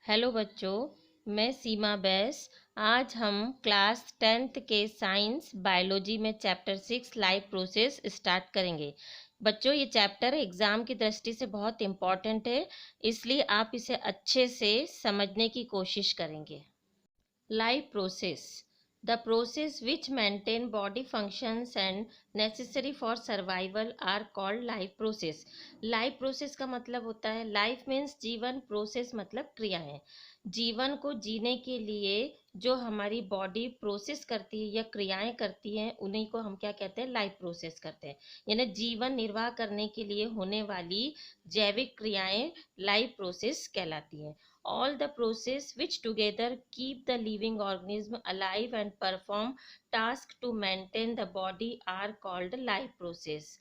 Hello बच्चों, मैं सीमा बैस। आज हम क्लास 10th के साइंस बायोलॉजी में चैप्टर 6 लाइफ प्रोसेस स्टार्ट करेंगे। बच्चों, ये चैप्टर एग्ज़ाम की दृष्टि से बहुत इम्पॉर्टेंट है, इसलिए आप इसे अच्छे से समझने की कोशिश करेंगे। Life process: the process which maintain body functions and necessary for survival are called life process. Life process का मतलब होता है, life means जीवन, process मतलब क्रियाएं। जीवन को जीने के लिए जो हमारी बॉडी प्रोसेस करती है या क्रियाएं करती हैं, उन्हीं को हम क्या कहते हैं? लाइफ प्रोसेस करते हैं। यानी जीवन निर्वाह करने के लिए होने वाली जैविक क्रियाएं लाइफ प्रोसेस कहलाती हैं। All the process which together keep the living organism alive and perform tasks to maintain the body are called life process.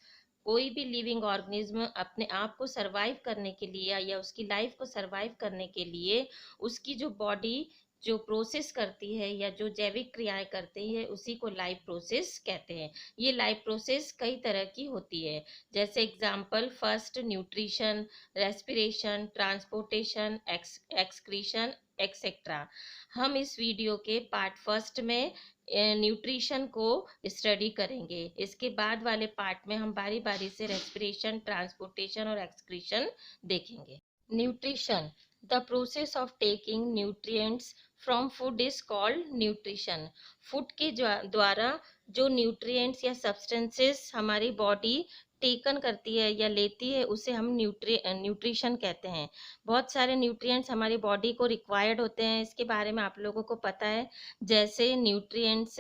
कोई भी लिविंग ऑर्गेनिज्म अपने आप को सरवाइव करने के लिए या उसकी लाइफ को सरवाइव करने के लिए उसकी जो बॉडी जो प्रोसेस करती है या जो जैविक क्रियाएं करती है, उसी को लाइफ प्रोसेस कहते हैं। ये लाइफ प्रोसेस कई तरह की होती है, जैसे example first nutrition, respiration, transportation, excretion etcetera. हम इस वीडियो के पार्ट फर्स्ट में न्यूट्रिशन को स्टडी करेंगे। इसके बाद वाले पार्ट में हम बारी बारी से रेस्पिरेशन, ट्रांसपोर्टेशन और एक्सक्रीशन देखेंगे। Nutrition: the process of taking nutrients from food is called nutrition. Food के द्वारा जो न्यूट्रिएंट्स या सब्सटेंसेस हमारी बॉडी टेकन करती है या लेती है, उसे हम न्यूट्रिशन कहते हैं। बहुत सारे न्यूट्रिएंट्स हमारी बॉडी को रिक्वायर्ड होते हैं, इसके बारे में आप लोगों को पता है। जैसे nutrients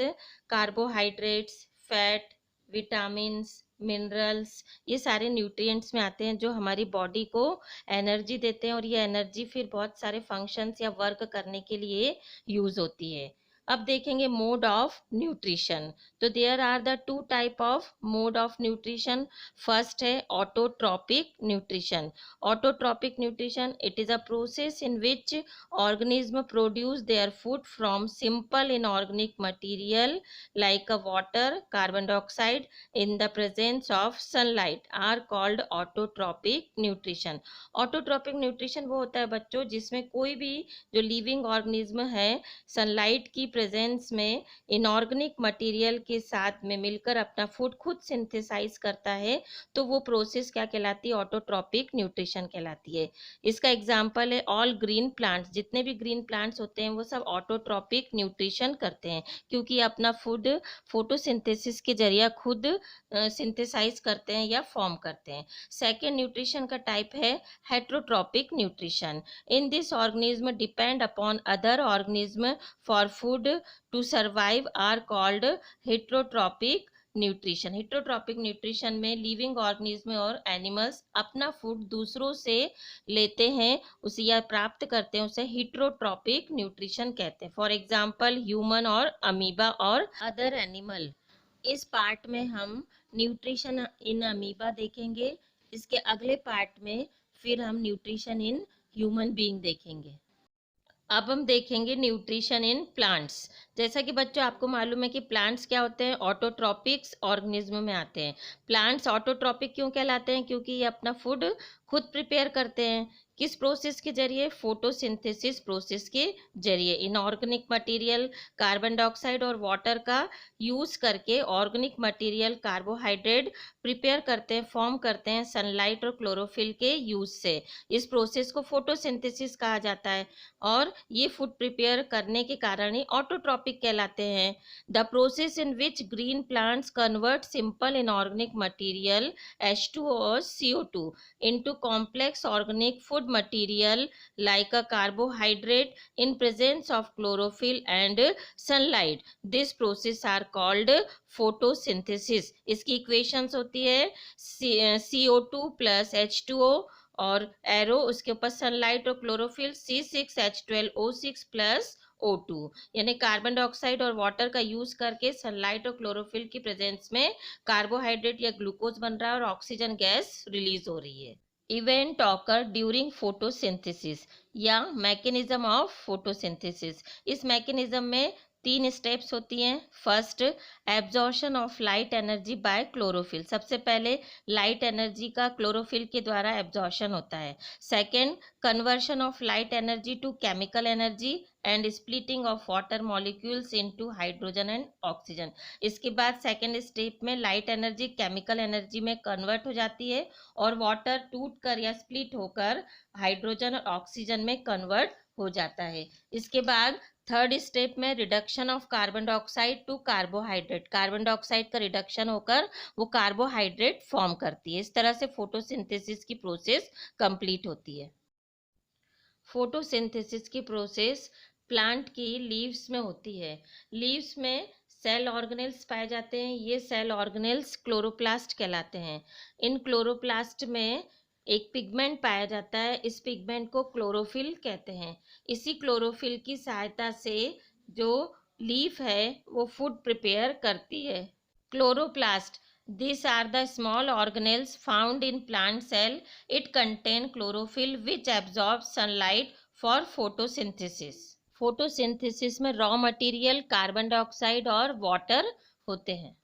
carbohydrates, fat, vitamins, minerals, ये सारे न्यूट्रिएंट्स में आते हैं जो हमारी बॉडी को एनर्जी देते हैं, और ये एनर्जी फिर बहुत सारे फंक्शंस या वर्क करने के लिए यूज होती है। अब देखेंगे मोड ऑफ न्यूट्रिशन। तो there are the two type of mode of nutrition. First है autotrophic nutrition. Autotrophic nutrition, it is a process in which organism produce their food from simple inorganic material like a water, carbon dioxide in the presence of sunlight are called autotrophic nutrition. autotrophic nutrition वो होता है बच्चों जिसमें कोई भी जो living organism है sunlight की प्रेजेंस में इनऑर्गेनिक मटेरियल के साथ में मिलकर अपना फूड खुद सिंथेसाइज करता है, तो वो प्रोसेस क्या कहलाती है? ऑटोट्रॉपिक न्यूट्रिशन कहलाती है। इसका एग्जाम्पल है ऑल ग्रीन प्लांट्स। जितने भी ग्रीन प्लांट्स होते हैं वो सब ऑटोट्रॉपिक न्यूट्रिशन करते हैं, क्योंकि अपना फूड फोटोसिंथेसिस के जरिए खुद सिंथेसाइज करते हैं या फॉर्म करते हैं। सेकेंड न्यूट्रिशन का टाइप है heterotrophic nutrition. In this organism depend upon other organism for food to survive are called heterotrophic nutrition. Heterotrophic nutrition में लिविंग ऑर्गेनिज्म और एनिमल्स अपना फूड दूसरों से लेते हैं, उसे या प्राप्त करते हैं, उसे हेट्रोट्रॉपिक न्यूट्रिशन कहते हैं। फॉर एग्जांपल ह्यूमन और अमीबा और अदर एनिमल। इस पार्ट में हम न्यूट्रिशन इन अमीबा देखेंगे। इसके अगले पार्ट में फिर हम न्यूट्रिशन इन ह्यूमन बीइंग देखेंगे। अब हम देखेंगे न्यूट्रिशन इन प्लांट्स। जैसा कि बच्चों आपको मालूम है कि प्लांट्स क्या होते हैं? ऑटोट्रॉपिक्स ऑर्गेनिज्म में आते हैं। प्लांट्स ऑटोट्रॉपिक क्यों कहलाते हैं? क्योंकि ये अपना फूड खुद प्रिपेयर करते हैं। किस प्रोसेस के जरिए? फोटोसिंथेसिस प्रोसेस के जरिए। इनऑर्गेनिक मटेरियल कार्बन डाइऑक्साइड और वाटर का यूज करके ऑर्गेनिक मटेरियल कार्बोहाइड्रेट प्रिपेयर करते हैं, फॉर्म करते हैं सनलाइट और क्लोरोफिल के यूज से। इस प्रोसेस को फोटोसिंथेसिस कहा जाता है, और ये फूड प्रिपेयर करने के कारण ही ऑटोट्रॉपिक कहलाते हैं। The process in which green plants convert simple inorganic material H2O और CO2 into complex organic food material like a carbohydrate in presence of chlorophyll and sunlight. This process are called photosynthesis. इसकी equations होती है CO2 plus H2O और arrow उसके ऊपर sunlight और chlorophyll C6H12O6 plus O2, यानी carbon dioxide और water का यूज करके सनलाइट और क्लोरोफिल की प्रेजेंस में कार्बोहाइड्रेट या ग्लूकोज बन रहा है और ऑक्सीजन गैस रिलीज हो रही है। इवेंट ऑकर ड्यूरिंग फोटोसिंथेसिस या मैकेनिज्म ऑफ फोटोसिंथेसिस। इस मैकेनिज्म में 3 स्टेप्स होती हैं। First, absorption of light energy by chlorophyll. सबसे पहले लाइट एनर्जी का क्लोरोफिल के द्वारा एब्जॉर्शन होता है। Second, conversion of light energy to chemical energy and splitting of water molecules into hydrogen and oxygen. इसके बाद सेकेंड स्टेप में लाइट एनर्जी केमिकल एनर्जी में कन्वर्ट हो जाती है और वाटर टूट कर या स्प्लिट होकर हाइड्रोजन और ऑक्सीजन में कन्वर्ट हो जाता है। इसके बाद थर्ड स्टेप में reduction of carbon dioxide to carbohydrate. Carbon dioxide का रिडक्शन होकर वो कार्बोहाइड्रेट फॉर्म करती है। इस तरह से फोटोसिंथेसिस की प्रोसेस कंप्लीट होती है। फोटोसिंथेसिस की प्रोसेस प्लांट की लीव्स में होती है। लीव्स में सेल ऑर्गेनेल्स पाए जाते हैं। ये सेल ऑर्गेनेल्स क्लोरोप्लास्ट कहलाते हैं। इन क्लोरोप्लास्ट में एक पिगमेंट पाया जाता है। इस पिगमेंट को क्लोरोफिल कहते हैं। इसी क्लोरोफिल की सहायता से जो लीफ है वो फूड प्रिपेयर करती है। Chloroplast, these are the small organelles found in plant cell. It contain chlorophyll which absorbs sunlight for photosynthesis. Photosynthesis में रॉ मटेरियल कार्बन डाइऑक्साइड और वाटर होते हैं।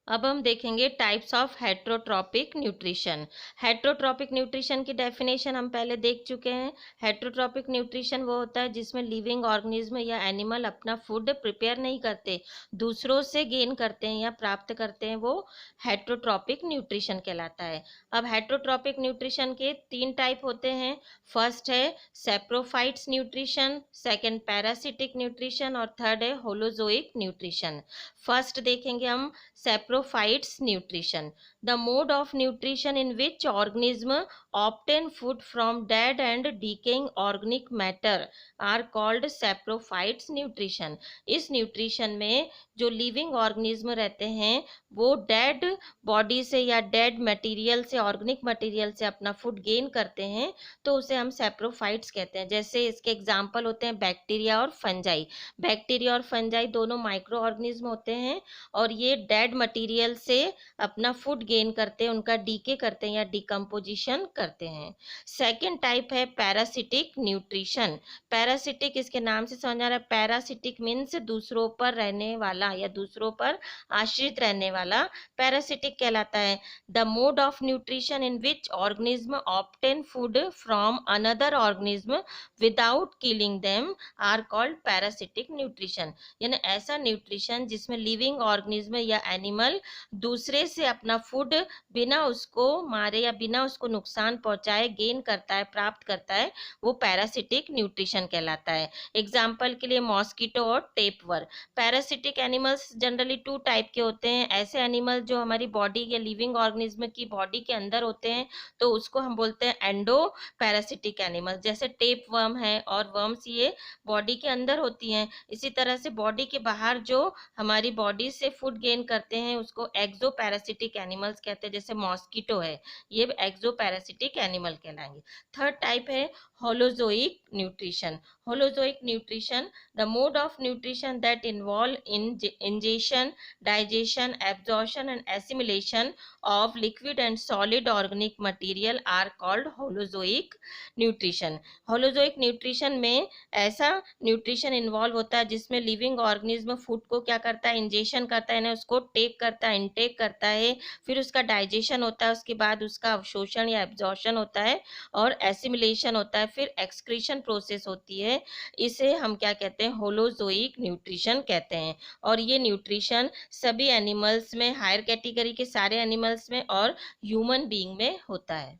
अब हम देखेंगे types of heterotrophic nutrition. Heterotrophic nutrition की डेफिनेशन हम पहले देख चुके हैं। हेट्रोट्रॉपिक न्यूट्रिशन वो होता है जिसमें लिविंग ऑर्गेनिज्म या एनिमल अपना फूड प्रिपेयर नहीं करते, दूसरों से गेन करते हैं या प्राप्त करते हैं, वो हेट्रोट्रॉपिक न्यूट्रिशन कहलाता है। अब हेट्रोट्रॉपिक न्यूट्रिशन के 3 टाइप होते हैं। फर्स्ट है saprophytes nutrition, second parasitic nutrition और थर्ड है होलोजोइक न्यूट्रिशन। फर्स्ट देखेंगे हम saprophytes nutrition, the mode of nutrition in which organism obtain food from dead and decaying organic matter are called saprophytes nutrition. इस nutrition में जो living organism रहते हैं वो डेड बॉडी से या डेड मटेरियल से, ऑर्गेनिक मटेरियल से अपना फूड गेन करते हैं, तो उसे हम सैप्रोफाइट्स कहते हैं। जैसे इसके एग्जाम्पल होते हैं बैक्टीरिया और फंजाई। बैक्टीरिया और फंजाई दोनों माइक्रो ऑर्गेनिज्म होते हैं और ये डेड मटेरियल से अपना फूड गेन करते हैं, उनका डीके करते हैं या डिकम्पोजिशन करते हैं। सेकेंड टाइप है पैरासिटिक न्यूट्रिशन। पैरासिटिक इसके नाम से समझ आ रहा है, पैरासिटिक मीन्स दूसरों पर रहने वाला या दूसरों पर आश्रित रहने वाला, पैरासिटिक कहलाता है। The mode of nutrition in which organism obtain food from another organism without killing them are called parasitic nutrition. यानी ऐसा न्यूट्रिशन जिसमें लिविंग ऑर्गेनिज्म या एनिमल दूसरे से अपना फूड बिना उसको मारे या बिना उसको नुकसान पहुंचाए गेन करता है, प्राप्त करता है, वो पैरासिटिक न्यूट्रिशन कहलाता है। एग्जाम्पल के लिए मॉस्किटो और tapeworm. Parasitic animals generally 2 type के होते हैं। ऐसे एनिमल जो हमारी बॉडी या लिविंग ऑर्गेनिज्म की बॉडी के अंदर होते हैं तो उसको हम बोलते हैं एंडो पैरासिटिक एनिमल। जैसे टेपवर्म है और वर्म्स ये बॉडी के अंदर होती हैं। इसी तरह से बॉडी के बाहर जो हमारी बॉडी से फूड गेन करते हैं उसको एक्सो पैरासिटिक एनिमल्स कहते हैं। जैसे मॉस्किटो है, ये एक्सो पैरासिटिक एनिमल कहलाएंगे। थर्ड टाइप है holozoic nutrition. Holozoic nutrition, the mode of nutrition that involve ingestion, digestion, absorption and assimilation of liquid and solid organic material are called holozoic nutrition. Holozoic nutrition में ऐसा nutrition involve होता है जिसमें living organism food को क्या करता है, ingestion करता है, उसको टेक करता है, इनटेक करता है, फिर उसका डाइजेशन होता है, उसके बाद उसका अवशोषण या एब्जॉर्प्शन होता है और एसिमिलेशन होता है, फिर एक्सक्रीशन प्रोसेस होती है। इसे हम क्या कहते हैं, होलोजोइक न्यूट्रिशन कहते हैं। और ये न्यूट्रिशन सभी एनिमल्स में, हायर कैटेगरी के सारे एनिमल्स में और ह्यूमन बीइंग में होता है।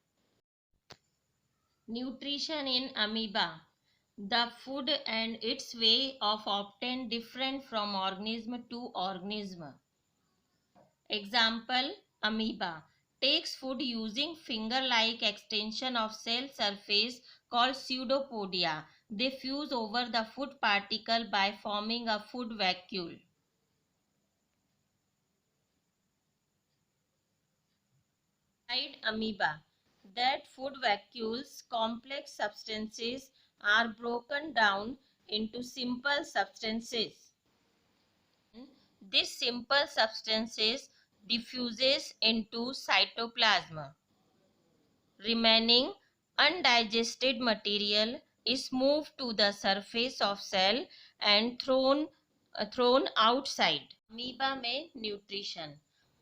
Nutrition in amoeba, the food and its way of obtain different from organism to organism. Example, amoeba takes food using finger-like extension of cell surface called pseudopodia. They fuse over the food particle by forming a food vacuole. Amoeba, that food vacuoles complex substances are broken down into simple substances. This simple substances diffuses into cytoplasm. Remaining undigested material is moved to the surface of cell and thrown thrown outside. Amoeba में nutrition.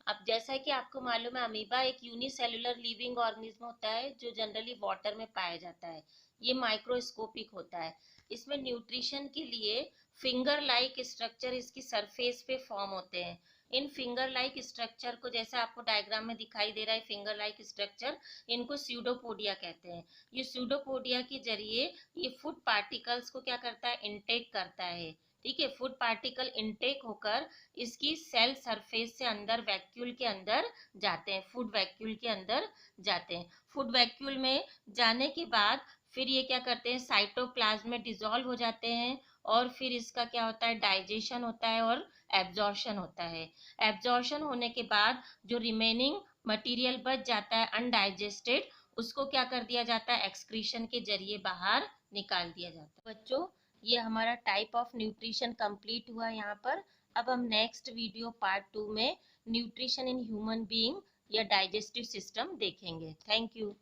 अब जैसा कि आपको मालूम है, amoeba एक unicellular living organism होता है जो जनरली वाटर में पाया जाता है। ये माइक्रोस्कोपिक होता है। इसमें न्यूट्रिशन के लिए फिंगर लाइक स्ट्रक्चर इसकी सरफेस पे फॉर्म होते हैं। इन फिंगर लाइक स्ट्रक्चर को, जैसा आपको डायग्राम में दिखाई दे रहा है फिंगर लाइक स्ट्रक्चर, इनको स्यूडोपोडिया कहते हैं। ये स्यूडोपोडिया के जरिए ये फूड पार्टिकल्स को क्या करता है, इनटेक करता है। ठीक है, फूड पार्टिकल इनटेक होकर इसकी सेल सरफेस से अंदर वैक्यूल के अंदर जाते हैं, फूड वैक्यूल के अंदर जाते हैं। फूड वैक्यूल में जाने के बाद फिर ये क्या करते हैं, साइटोप्लाज्म में डिसॉल्व हो जाते हैं और फिर इसका क्या होता है, डाइजेशन होता है और एब्जॉर्शन होता है। एब्जॉर्शन होने के बाद जो रिमेनिंग मटेरियल बच जाता है अनडाइजेस्टेड, उसको क्या कर दिया जाता है, एक्सक्रीशन के जरिए बाहर निकाल दिया जाता है। बच्चों, ये हमारा टाइप ऑफ न्यूट्रिशन कंप्लीट हुआ यहाँ पर। अब हम नेक्स्ट वीडियो पार्ट 2 में न्यूट्रिशन इन ह्यूमन बीइंग या डाइजेस्टिव सिस्टम देखेंगे। Thank you.